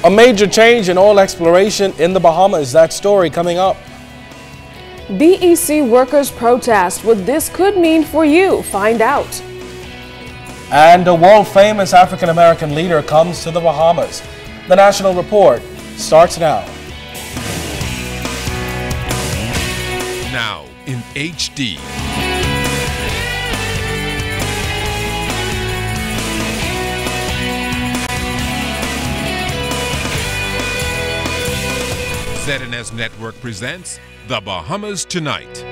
A major change in oil exploration in the Bahamas. That story coming up. BEC workers protest what this could mean for you. Find out. And a world-famous African-American leader comes to the Bahamas. The National Report starts now. Now in HD. ZNS Network presents The Bahamas Tonight.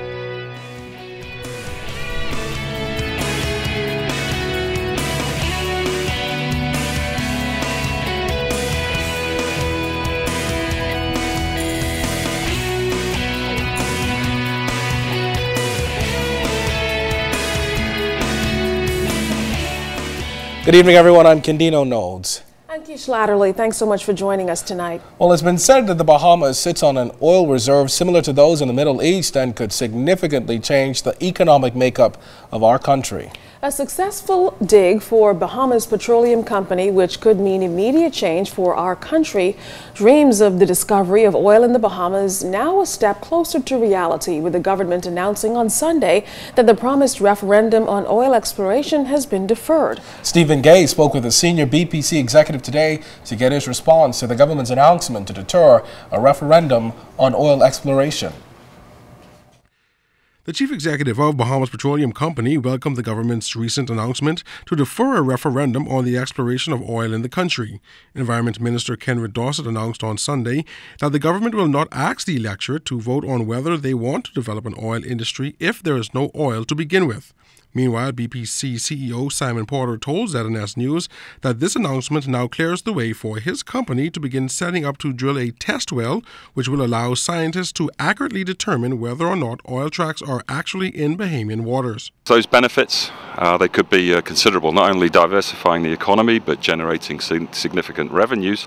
Good evening, everyone. I'm Kendino Knowles. I'm Kish Latterly. Thanks so much for joining us tonight. Well, it's been said that the Bahamas sits on an oil reserve similar to those in the Middle East and could significantly change the economic makeup of our country. A successful dig for Bahamas Petroleum Company, which could mean immediate change for our country. Dreams of the discovery of oil in the Bahamas now a step closer to reality, with the government announcing on Sunday that the promised referendum on oil exploration has been deferred. Stephen Gay spoke with a senior BPC executive today to get his response to the government's announcement to deter a referendum on oil exploration. The chief executive of Bahamas Petroleum Company welcomed the government's recent announcement to defer a referendum on the exploration of oil in the country. Environment Minister Kenred Dossett announced on Sunday that the government will not ask the electorate to vote on whether they want to develop an oil industry if there is no oil to begin with. Meanwhile, BPC CEO Simon Porter told ZNS News that this announcement now clears the way for his company to begin setting up to drill a test well, which will allow scientists to accurately determine whether or not oil tracks are actually in Bahamian waters. Those benefits, they could be considerable, not only diversifying the economy, but generating significant revenues,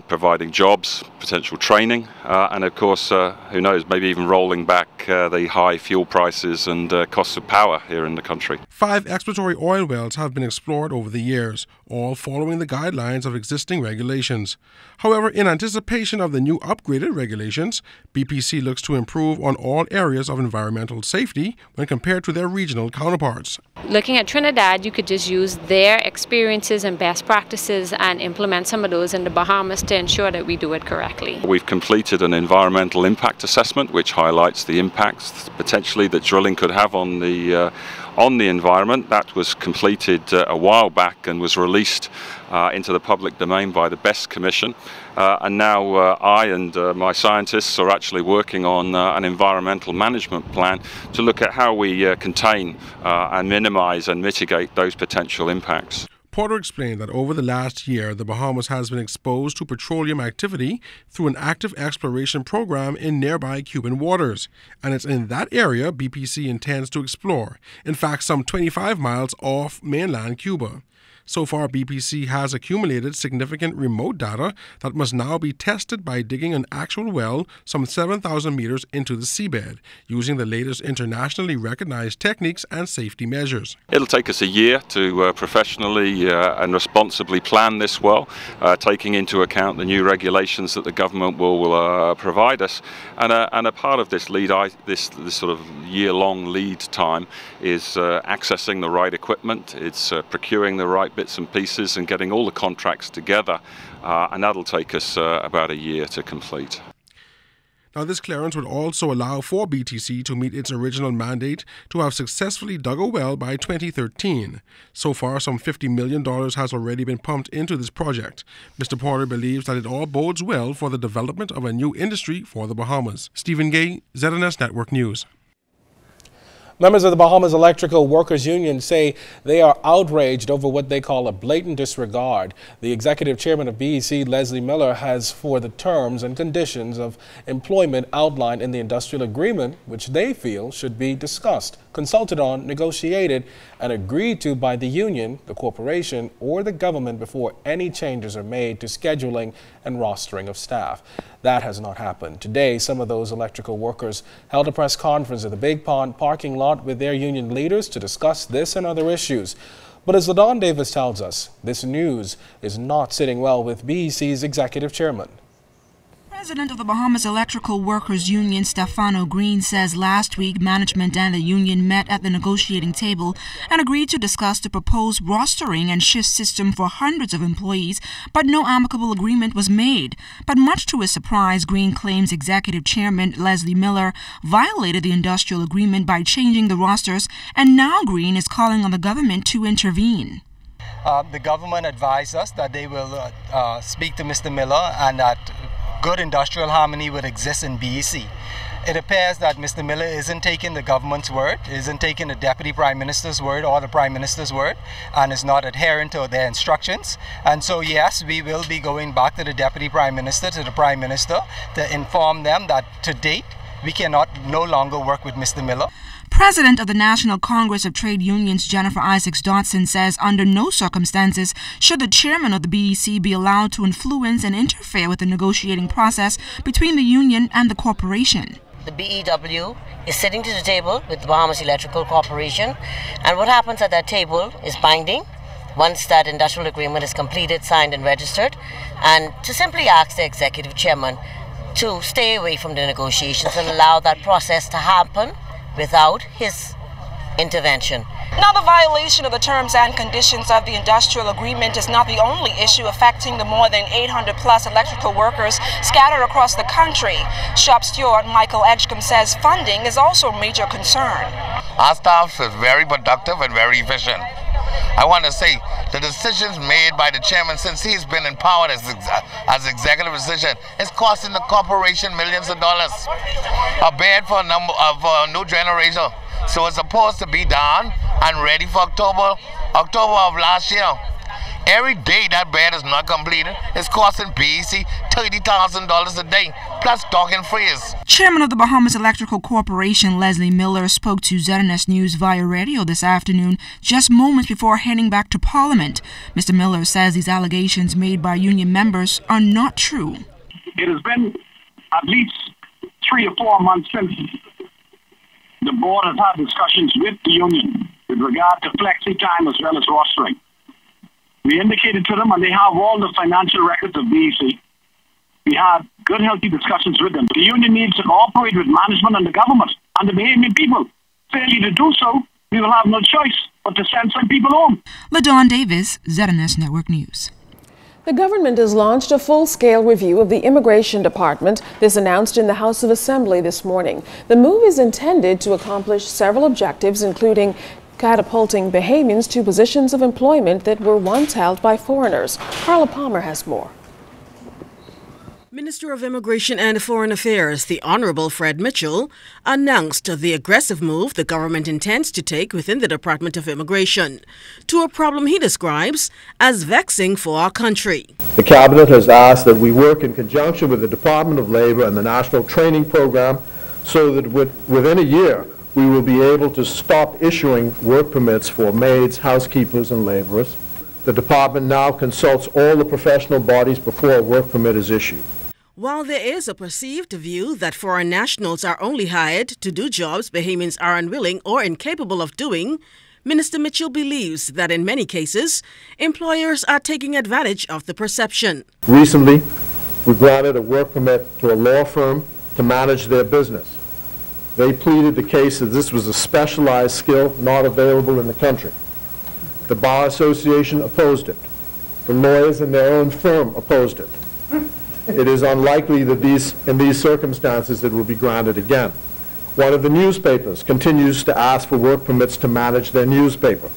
providing jobs, potential training, and of course, who knows, maybe even rolling back the high fuel prices and costs of power here in the country. 5 exploratory oil wells have been explored over the years, all following the guidelines of existing regulations. However, in anticipation of the new upgraded regulations, BPC looks to improve on all areas of environmental safety when compared to their regional counterparts. Looking at Trinidad, you could just use their experiences and best practices and implement some of those in the Bahamas to ensure that we do it correctly. We've completed an environmental impact assessment which highlights the impacts potentially that drilling could have on the environment. That was completed a while back and was released into the public domain by the BEST Commission. And now I and my scientists are actually working on an environmental management plan to look at how we contain and minimize and mitigate those potential impacts. Porter explained that over the last year, the Bahamas has been exposed to petroleum activity through an active exploration program in nearby Cuban waters, and it's in that area BPC intends to explore, in fact some 25 miles off mainland Cuba. So far, BPC has accumulated significant remote data that must now be tested by digging an actual well some 7,000 meters into the seabed, using the latest internationally recognized techniques and safety measures. It'll take us a year to professionally and responsibly plan this well, taking into account the new regulations that the government will provide us. And a part of this this sort of year-long lead time is accessing the right equipment. It's procuring the right bits and pieces and getting all the contracts together, and that'll take us about a year to complete. Now, this clearance would also allow for BTC to meet its original mandate to have successfully dug a well by 2013. So far, some $50 million has already been pumped into this project. Mr. Porter believes that it all bodes well for the development of a new industry for the Bahamas. Stephen Gay, ZNS Network News. Members of the Bahamas Electrical Workers Union say they are outraged over what they call a blatant disregard the executive chairman of BEC, Leslie Miller, has for the terms and conditions of employment outlined in the industrial agreement, which they feel should be discussed, consulted on, negotiated, and agreed to by the union, the corporation, or the government before any changes are made to scheduling and rostering of staff. That has not happened. Today, some of those electrical workers held a press conference at the Big Pond parking lot with their union leaders to discuss this and other issues. But as LaDon Davis tells us, this news is not sitting well with BEC's executive chairman. President of the Bahamas Electrical Workers Union, Stefano Green, says last week management and the union met at the negotiating table and agreed to discuss the proposed rostering and shift system for hundreds of employees, but no amicable agreement was made. But much to his surprise, Green claims Executive Chairman Leslie Miller violated the industrial agreement by changing the rosters, and now Green is calling on the government to intervene. The government advised us that they will speak to Mr. Miller and that good industrial harmony would exist in BEC. It appears that Mr. Miller isn't taking the government's word, isn't taking the Deputy Prime Minister's word or the Prime Minister's word, and is not adhering to their instructions. And so yes, we will be going back to the Deputy Prime Minister, to the Prime Minister, to inform them that to date we cannot no longer work with Mr. Miller. President of the National Congress of Trade Unions, Jennifer Isaacs Dodson, says under no circumstances should the chairman of the BEC be allowed to influence and interfere with the negotiating process between the union and the corporation. The BEW is sitting to the table with the Bahamas Electrical Corporation, and what happens at that table is binding once that industrial agreement is completed, signed and registered, and to simply ask the executive chairman to stay away from the negotiations and allow that process to happen without his intervention. Now, the violation of the terms and conditions of the industrial agreement is not the only issue affecting the more than 800 plus electrical workers scattered across the country. Shop steward Michael Edgecombe says funding is also a major concern. Our staff is very productive and very efficient. I want to say the decisions made by the chairman since he's been empowered as executive decision is costing the corporation millions of dollars. A bid for a new generation. So it's supposed to be done and ready for October of last year. Every day that bid is not completed, it's costing BEC $30,000 a day, plus docking fees. Chairman of the Bahamas Electrical Corporation, Leslie Miller, spoke to ZNS News via radio this afternoon, just moments before heading back to Parliament. Mr. Miller says these allegations made by union members are not true. It has been at least 3 or 4 months since the board has had discussions with the union with regard to flexi time as well as rostering. We indicated to them, and they have all the financial records of BEC. We had good, healthy discussions with them. The union needs to cooperate with management and the government and the Bahamian people. Failure to do so, we will have no choice but to send some people home. LaDon Davis, ZNS Network News. The government has launched a full-scale review of the Immigration Department. This announced in the House of Assembly this morning. The move is intended to accomplish several objectives, including catapulting Bahamians to positions of employment that were once held by foreigners. Carla Palmer has more. Minister of Immigration and Foreign Affairs, the Honorable Fred Mitchell, announced the aggressive move the government intends to take within the Department of Immigration to a problem he describes as vexing for our country. The Cabinet has asked that we work in conjunction with the Department of Labor and the National Training Program so that within a year we will be able to stop issuing work permits for maids, housekeepers, and laborers. The department now consults all the professional bodies before a work permit is issued. While there is a perceived view that foreign nationals are only hired to do jobs Bahamians are unwilling or incapable of doing, Minister Mitchell believes that in many cases, employers are taking advantage of the perception. Recently, we granted a work permit to a law firm to manage their business. They pleaded the case that this was a specialized skill not available in the country. The Bar Association opposed it. The lawyers in their own firm opposed it. It is unlikely that in these circumstances it will be granted again. One of the newspapers continues to ask for work permits to manage their newspaper.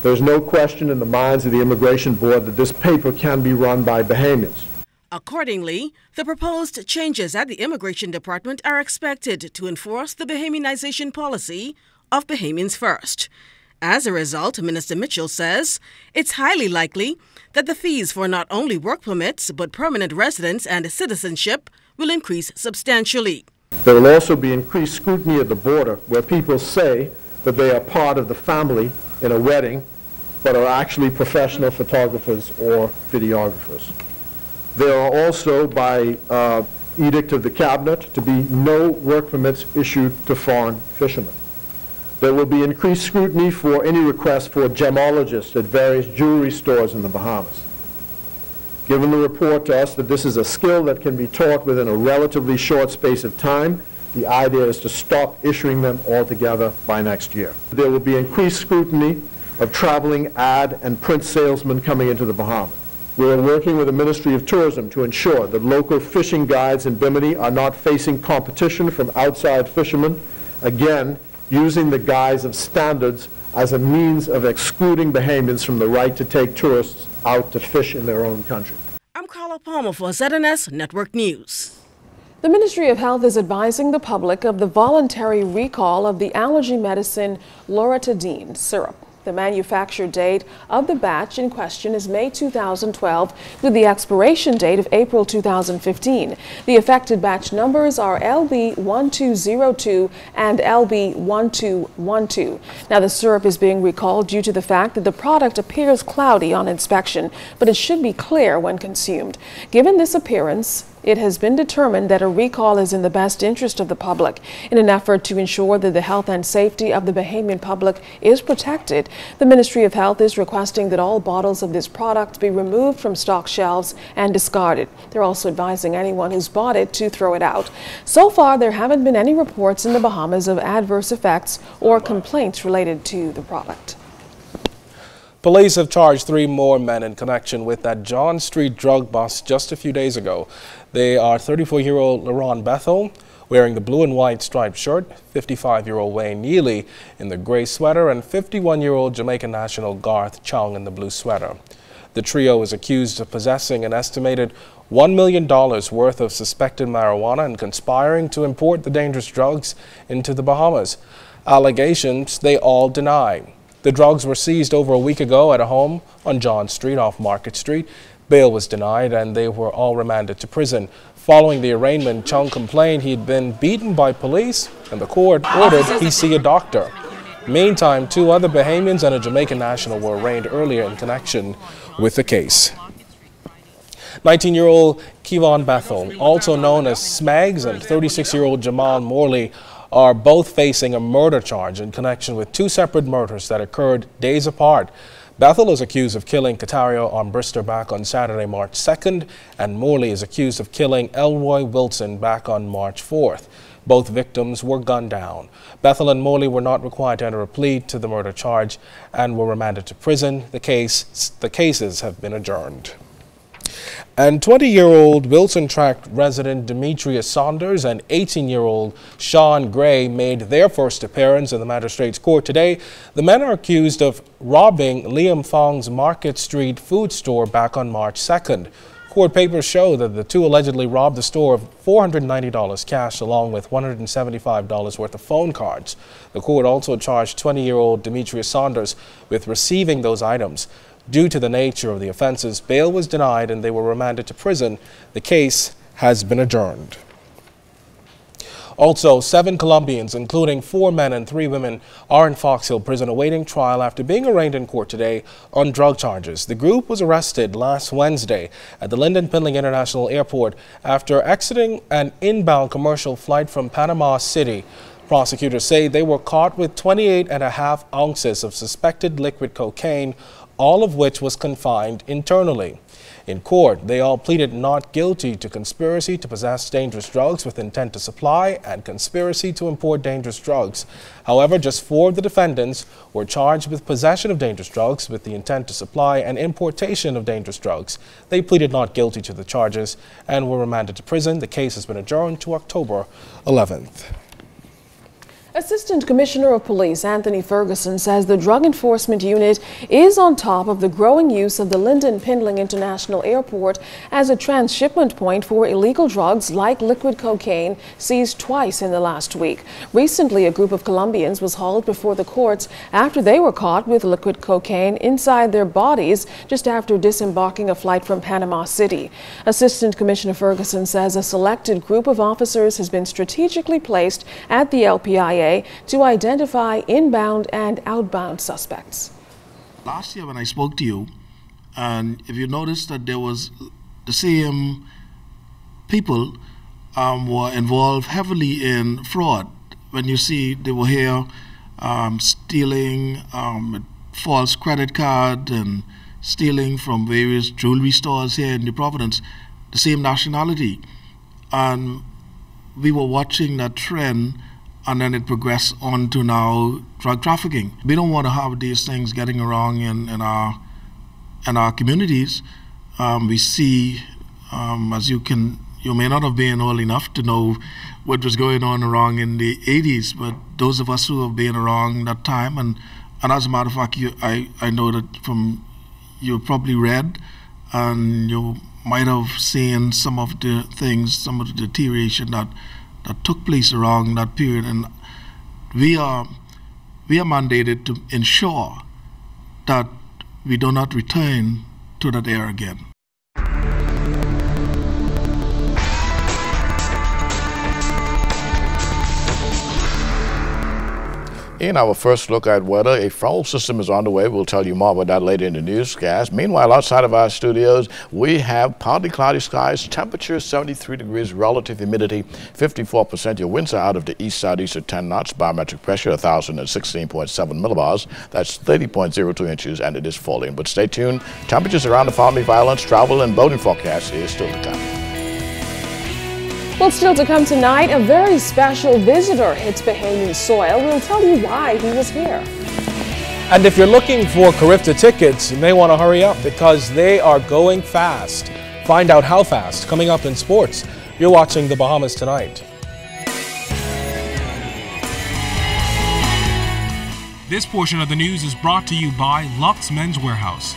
There's no question in the minds of the Immigration Board that this paper can be run by Bahamians. Accordingly, the proposed changes at the Immigration Department are expected to enforce the Bahamianization policy of Bahamians First. As a result, Minister Mitchell says it's highly likely that the fees for not only work permits but permanent residence and citizenship will increase substantially. There will also be increased scrutiny at the border where people say that they are part of the family in a wedding but are actually professional photographers or videographers. There are also, by edict of the Cabinet, to be no work permits issued to foreign fishermen. There will be increased scrutiny for any request for gemologists at various jewelry stores in the Bahamas. Given the report to us that this is a skill that can be taught within a relatively short space of time, the idea is to stop issuing them altogether by next year. There will be increased scrutiny of traveling ad and print salesmen coming into the Bahamas. We are working with the Ministry of Tourism to ensure that local fishing guides in Bimini are not facing competition from outside fishermen, again, using the guise of standards as a means of excluding Bahamians from the right to take tourists out to fish in their own country. I'm Carla Palmer for ZNS Network News. The Ministry of Health is advising the public of the voluntary recall of the allergy medicine loratadine syrup. The manufacture date of the batch in question is May 2012 with the expiration date of April 2015. The affected batch numbers are LB1202 and LB1212. Now the syrup is being recalled due to the fact that the product appears cloudy on inspection, but it should be clear when consumed. Given this appearance, it has been determined that a recall is in the best interest of the public. In an effort to ensure that the health and safety of the Bahamian public is protected, the Ministry of Health is requesting that all bottles of this product be removed from stock shelves and discarded. They're also advising anyone who's bought it to throw it out. So far, there haven't been any reports in the Bahamas of adverse effects or complaints related to the product. Police have charged 3 more men in connection with that John Street drug bust just a few days ago. They are 34-year-old Laron Bethel, wearing the blue and white striped shirt, 55-year-old Wayne Neely in the gray sweater, and 51-year-old Jamaican national Garth Chung in the blue sweater. The trio is accused of possessing an estimated $1 million worth of suspected marijuana and conspiring to import the dangerous drugs into the Bahamas. Allegations they all deny. The drugs were seized over a week ago at a home on John Street off Market Street. Bail was denied and they were all remanded to prison. Following the arraignment, Chung complained he had been beaten by police and the court ordered he see a doctor. Meantime, 2 other Bahamians and a Jamaican national were arraigned earlier in connection with the case. 19-year-old Kevon Bethel, also known as Smags, and 36-year-old Jamal Morley are both facing a murder charge in connection with 2 separate murders that occurred days apart. Bethel is accused of killing Catario Armbruster back on Saturday, March 2nd, and Morley is accused of killing Elroy Wilson back on March 4th. Both victims were gunned down. Bethel and Morley were not required to enter a plea to the murder charge and were remanded to prison. The cases have been adjourned. And 20-year-old Wilson Tract resident Demetrius Saunders and 18-year-old Sean Gray made their first appearance in the magistrate's court today. The men are accused of robbing Liam Fong's Market Street food store back on March 2nd. Court papers show that the 2 allegedly robbed the store of $490 cash along with $175 worth of phone cards. The court also charged 20-year-old Demetrius Saunders with receiving those items. Due to the nature of the offenses, bail was denied and they were remanded to prison. The case has been adjourned. Also, 7 Colombians, including 4 men and 3 women, are in Fox Hill Prison awaiting trial after being arraigned in court today on drug charges. The group was arrested last Wednesday at the Lyndon Pindling International Airport after exiting an inbound commercial flight from Panama City. Prosecutors say they were caught with 28.5 ounces of suspected liquid cocaine, all of which was confined internally. In court, they all pleaded not guilty to conspiracy to possess dangerous drugs with intent to supply and conspiracy to import dangerous drugs. However, just 4 of the defendants were charged with possession of dangerous drugs with the intent to supply and importation of dangerous drugs. They pleaded not guilty to the charges and were remanded to prison. The case has been adjourned to October 11th. Assistant Commissioner of Police Anthony Ferguson says the Drug Enforcement Unit is on top of the growing use of the Lyndon Pindling International Airport as a transshipment point for illegal drugs like liquid cocaine, seized twice in the last week. Recently, a group of Colombians was hauled before the courts after they were caught with liquid cocaine inside their bodies just after disembarking a flight from Panama City. Assistant Commissioner Ferguson says a selected group of officers has been strategically placed at the LPIA to identify inbound and outbound suspects. Last year when I spoke to you, and if you noticed that there was the same people were involved heavily in fraud. When you see they were here stealing false credit card and stealing from various jewelry stores here in New Providence, the same nationality. And we were watching that trend, and then it progressed on to now drug trafficking. We don't want to have these things getting around in our communities. We see, as you may not have been old enough to know what was going on around in the 80s, but those of us who have been around that time, and as a matter of fact, I know that you probably read, and you might have seen some of the things, some of the deterioration that took place around that period, and we are mandated to ensure that we do not return to that era again. In our first look at weather, a foul system is on the way. We'll tell you more about that later in the newscast. Meanwhile, outside of our studios, we have partly cloudy skies, temperature 73 degrees, relative humidity 54%. Your winds are out of the east-southeast at 10 knots, barometric pressure 1,016.7 millibars. That's 30.02 inches, and it is falling. But stay tuned. Temperatures around the family violence, travel, and boating forecast is still to come. Well, still to come tonight, a very special visitor hits Bahamian soil. We'll tell you why he was here. And if you're looking for Carifta tickets, you may want to hurry up because they are going fast. Find out how fast coming up in sports. You're watching The Bahamas Tonight. This portion of the news is brought to you by Lux Men's Warehouse.